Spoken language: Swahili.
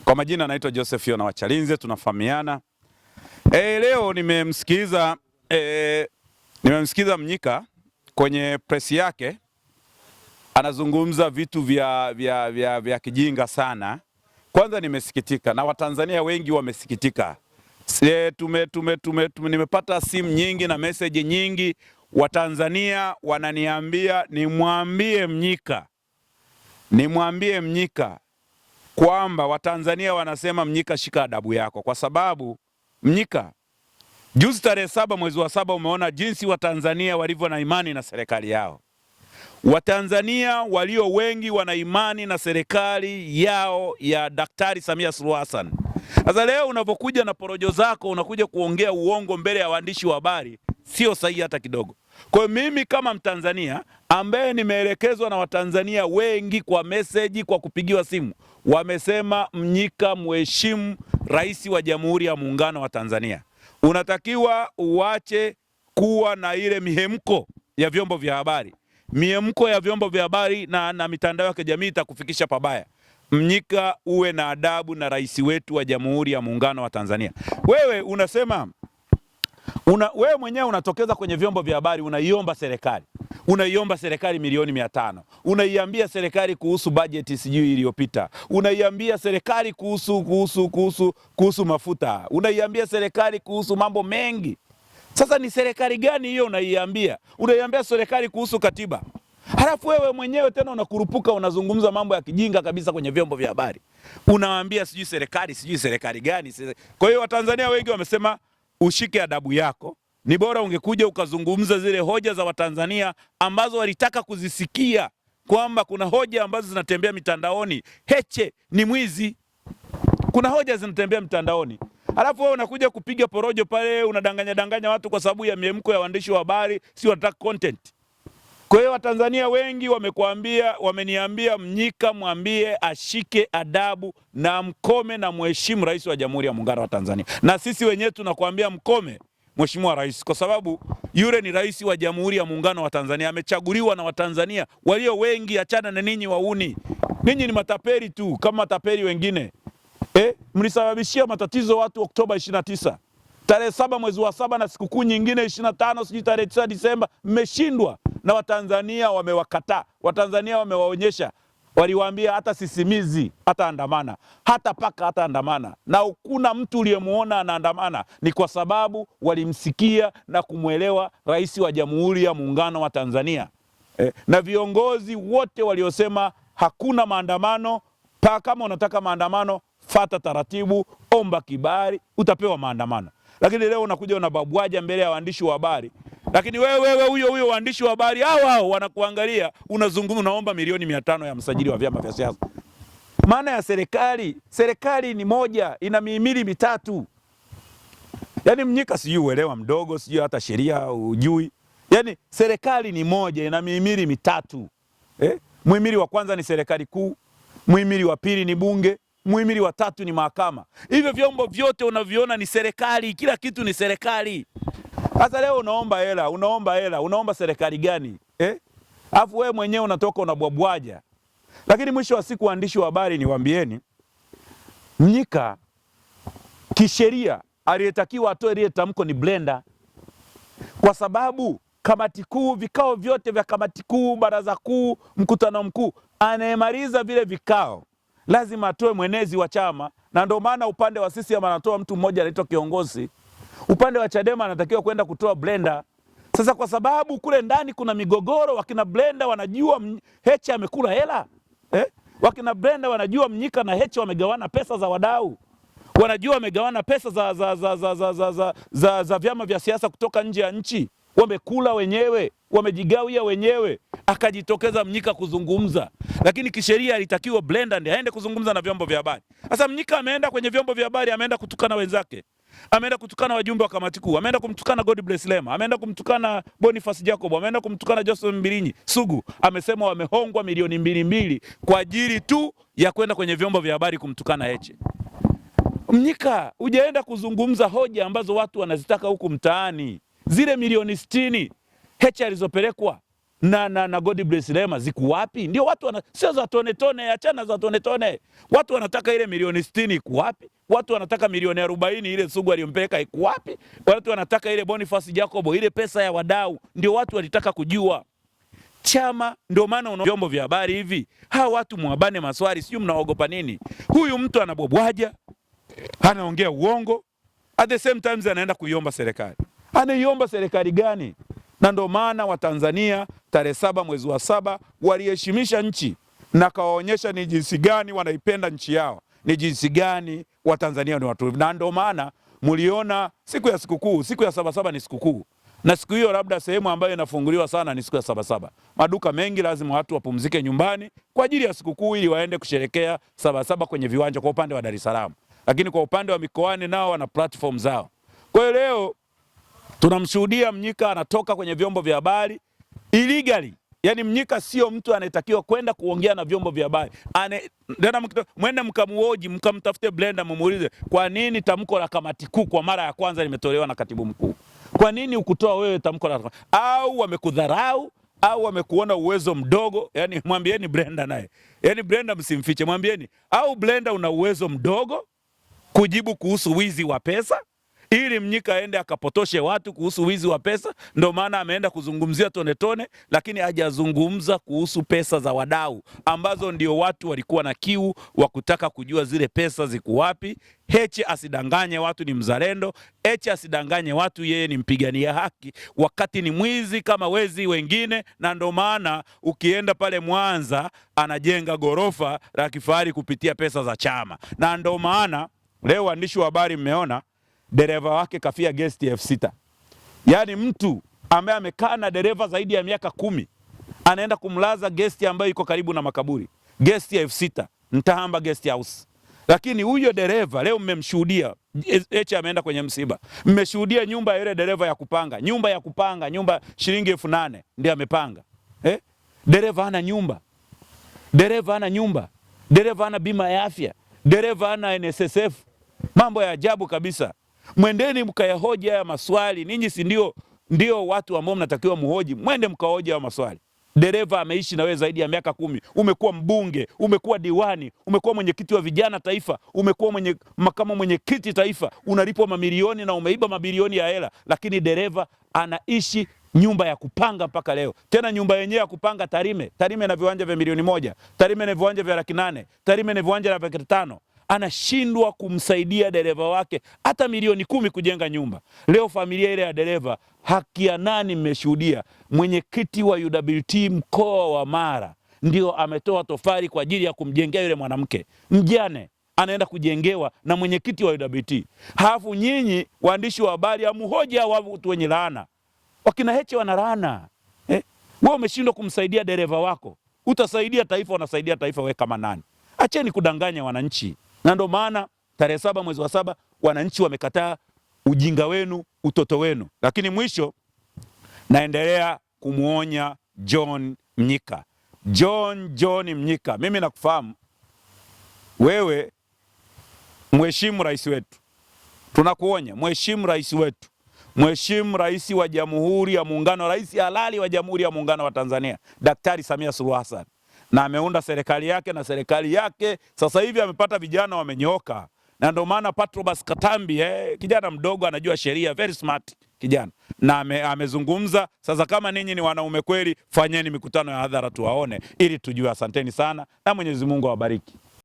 Kwa majina naitwa Joseph Yona Wachalinze, tunafahamiana. Leo nimemsikiza Mnyika kwenye press yake anazungumza vitu vya kijinga sana. Kwanza nimesikitika na Watanzania wengi wamesikitika. Nimepata simu nyingi na message nyingi, Watanzania wananiambia nimwambie Mnyika kwamba Watanzania wanasema Mnyika, shika adabu yako, kwa sababu Mnyika, juzi tarehe 7 mwezi wa 7 umeona jinsi Watanzania walivyo na imani na serikali yao. Watanzania walio wengi wana imani na serikali yao ya Daktari Samia Suluhu Hassan. Sasa leo unapokuja na porojo zako, unakuja kuongea uongo mbele ya waandishi wa habari, sio sahihi hata kidogo. Kwa hiyo mimi kama Mtanzania ambaye nimeelekezwa na Watanzania wengi kwa meseji, kwa kupigiwa simu, wamesema Mnyika, mheshimu Rais wa Jamhuri ya Muungano wa Tanzania. Unatakiwa uache kuwa na ile mihemko ya vyombo vya habari. Mihemko ya vyombo vya habari na mitandao ya kijamii itakufikisha pabaya. Mnyika, uwe na adabu na rais wetu wa Jamhuri ya Muungano wa Tanzania. Wewe unasema wewe mwenyewe unatokeza kwenye vyombo vya habari, unaiomba serikali milioni 500, unaiambia serikali kuhusu bajeti sijui iliyopita, unaiambia serikali kuhusu mafuta, unaiambia serikali kuhusu mambo mengi. Sasa ni serikali gani hiyo unaiambia? Unaiambia serikali kuhusu katiba, halafu wewe mwenyewe tena unakurupuka unazungumza mambo ya kijinga kabisa kwenye vyombo vya habari, unawaambia sijui serikali gani. Kwa hiyo Watanzania wengi wamesema ushike adabu yako. Ni bora ungekuja ukazungumza zile hoja za Watanzania ambazo walitaka kuzisikia, kwamba kuna hoja ambazo zinatembea mitandaoni, Heche ni mwizi. Kuna hoja zinatembea mitandaoni, halafu wewe unakuja kupiga porojo pale, unadanganya watu kwa sababu ya miemko ya waandishi wa habari, si wanataka content. Kwa hiyo Watanzania wengi wameniambia Mnyika, mwambie ashike adabu na mkome na mheshimu Rais wa Jamhuri ya Muungano wa Tanzania. Na sisi wenyewe tunakuambia mkome Mheshimiwa Rais, kwa sababu yule ni Rais wa Jamhuri ya Muungano wa Tanzania, amechaguliwa na Watanzania walio wengi. Achana na ninyi wauni, ninyi ni matapeli tu kama matapeli wengine. Mlisababishia matatizo watu Oktoba 29, tarehe 7 mwezi wa 7 na sikukuu nyingine 25, sijui tarehe 9 Disemba, mmeshindwa na Watanzania wamewakataa. Watanzania wamewaonyesha, waliwaambia hata sisimizi hata andamana, hata paka hata andamana, na hakuna mtu uliyemuona anaandamana. Ni kwa sababu walimsikia na kumwelewa Rais wa Jamhuri ya Muungano wa Tanzania. Na viongozi wote waliosema hakuna maandamano, kama unataka maandamano fata taratibu, omba kibali, utapewa maandamano. Lakini leo unakuja unababwaja mbele ya waandishi wa habari, lakini wewe huyo waandishi wa habari hao wanakuangalia, unazungumza, unaomba milioni 500 ya msajili wa vyama vya siasa. Maana ya serikali ni moja, ina mihimili mitatu. Yaani Mnyika sijui uelewa mdogo, sijui hata sheria ujui. Yaani serikali ni moja, ina mihimili mitatu. Muhimili wa kwanza ni serikali kuu, muhimili wa pili ni bunge, muhimili wa tatu ni mahakama. Hivyo vyombo vyote unaviona ni serikali, kila kitu ni serikali. Sasa leo unaomba serikali gani? Alafu wewe mwenyewe unatoka unabwabwaja. Lakini mwisho wa siku, waandishi wa habari, niwaambieni, Mnyika kisheria aliyetakiwa atoe ile tamko ni Blenda, kwa sababu kamati kuu, vikao vyote vya kamati kuu, baraza kuu, mkutano mkuu, anayemaliza vile vikao lazima atoe mwenezi wa chama, na ndio maana upande wa CCM anatoa mtu mmoja anaitwa kiongozi. Upande wa Chadema anatakiwa kwenda kutoa Blenda. Sasa kwa sababu kule ndani kuna migogoro, wakina Blenda wanajua Heche amekula hela. Wakina Blenda wanajua Mnyika na Heche wamegawana pesa za wadau. Wanajua wamegawana pesa za vyama vya siasa kutoka nje ya nchi. Wamekula wenyewe, wamejigawia wenyewe. Akajitokeza Mnyika kuzungumza. Lakini kisheria alitakiwa Blenda ndiye aende kuzungumza na vyombo vya habari. Sasa Mnyika ameenda kwenye vyombo vya habari, ameenda kutukana wenzake. Ameenda kutukana wajumbe wa kamati kuu, ameenda kumtukana God Bless Lema, ameenda kumtukana Boniface Jacob, ameenda kumtukana Joseph Mbilinyi Sugu. Amesema wamehongwa milioni 2 kwa ajili tu ya kwenda kwenye vyombo vya habari kumtukana Heche. Mnyika, hujaenda kuzungumza hoja ambazo watu wanazitaka huku mtaani. Zile milioni 60 Heche alizopelekwa, na Godbless Lema ziko wapi? Ndio watu sio za tone tone, achana za tone tone. Watu wanataka ile milioni 60 iko wapi? Watu wanataka milioni 40 ile Sugu aliyompeleka iko wapi? Watu wanataka ile Boniface Jacobo, ile pesa ya wadau, ndio watu walitaka kujua. Chama ndio maana vyombo vya habari hivi, hawa watu mwabane maswali, sio mnaogopa nini? Huyu mtu anabobwaja, anaongea uongo, at the same time anaenda kuiomba serikali. Anaiomba serikali gani? Na ndio maana Watanzania tarehe 7 mwezi wa 7 waliheshimisha nchi na kawaonyesha ni jinsi gani wanaipenda nchi yao, ni jinsi gani Watanzania ni watu. Na ndio maana mliona siku ya sikukuu, siku ya Sabasaba ni sikukuu. Na siku hiyo labda sehemu ambayo inafunguliwa sana ni siku ya Sabasaba. Maduka mengi lazima watu wapumzike nyumbani kwa ajili ya sikukuu ili waende kusherekea Sabasaba kwenye viwanja kwa upande wa Dar es Salaam. Lakini kwa upande wa mikoani nao wana platform zao. Kwa hiyo leo tunamshuhudia Mnyika anatoka kwenye vyombo vya habari illegally. Yaani Mnyika sio mtu anayetakiwa kwenda kuongea na vyombo vya habari. Mwende mkamuoji, mkamtafute Blender mumuulize kwa nini tamko la kamati kuu kwa mara ya kwanza limetolewa na katibu mkuu? Kwa nini ukutoa wewe tamko la au wamekudharau au wamekuona uwezo mdogo? Yaani mwambieni Blender naye. Yaani Blender msimfiche, mwambieni au Blender una uwezo mdogo kujibu kuhusu wizi wa pesa ili Mnyika aende akapotoshe watu kuhusu wizi wa pesa. Ndio maana ameenda kuzungumzia tone tone, lakini hajazungumza kuhusu pesa za wadau ambazo ndio watu walikuwa na kiu wa kutaka kujua zile pesa ziko wapi. Heche asidanganye watu ni mzalendo, Heche asidanganye watu yeye ni mpigania haki wakati ni mwizi kama wezi wengine. Na ndio maana ukienda pale Mwanza anajenga gorofa la kifahari kupitia pesa za chama. Na ndio maana leo waandishi wa habari mmeona dereva wake kafia gesti 6,000. Yaani mtu ambaye amekaa na dereva zaidi ya miaka 10 anaenda kumlaza gesti ambayo iko karibu na makaburi. Gesti 6,000, Ntahamba guest house. Lakini huyo dereva leo mmemshuhudia, Heche ameenda kwenye msiba. Mmeshuhudia nyumba ya yule dereva ya kupanga. Nyumba shilingi 8,000 ndio amepanga. Dereva hana nyumba. Dereva hana bima ya afya. Dereva hana NSSF. Mambo ya ajabu kabisa. Mwendeni mkayahoji haya maswali. Ninyi si ndio watu ambao mnatakiwa muhoji. Mwende mkahoji haya maswali. Dereva ameishi na wewe zaidi ya miaka 10. Umekuwa mbunge, umekuwa diwani, umekuwa mwenyekiti wa vijana taifa, umekuwa makamu mwenyekiti taifa, unalipwa mamilioni na umeiba mabilioni ya hela, lakini dereva anaishi nyumba ya kupanga mpaka leo. Tena nyumba yenyewe ya kupanga Tarime na viwanja vya milioni 1, Tarime na viwanja vya 800,000, Tarime na viwanja vya 500,000. Anashindwa kumsaidia dereva wake hata milioni 10 kujenga nyumba. Leo familia ile ya dereva, haki ya nani mmeshuhudia? Mwenyekiti wa UWT mkoa wa Mara ndio ametoa tofali kwa ajili ya kumjengea yule mwanamke mjane, anaenda kujengewa na mwenyekiti wa UWT. Halafu nyinyi waandishi wa habari amuhoji hao watu wenye laana. Wakina Heche wana laana. Wewe umeshindwa kumsaidia dereva wako, utasaidia taifa? Unasaidia taifa wewe kama nani? Acheni kudanganya wananchi. Na ndio maana tarehe 7 mwezi wa 7 wananchi wamekataa ujinga wenu, utoto wenu. Lakini mwisho naendelea kumuonya John Mnyika. John Mnyika, mimi nakufahamu wewe, mheshimu rais wetu. Tunakuonya, mheshimu rais wetu. Mheshimu rais wa Jamhuri ya Muungano, rais halali wa Jamhuri ya Muungano wa Tanzania, Daktari Samia Suluhu Hassan. Na ameunda serikali yake, na serikali yake sasa hivi amepata vijana wamenyooka. Na ndio maana Patrobas Katambi kijana mdogo anajua sheria, very smart kijana. Na amezungumza sasa, kama ninyi ni wanaume kweli, fanyeni mikutano ya hadhara tuwaone ili tujue. Asanteni sana na Mwenyezi Mungu awabariki.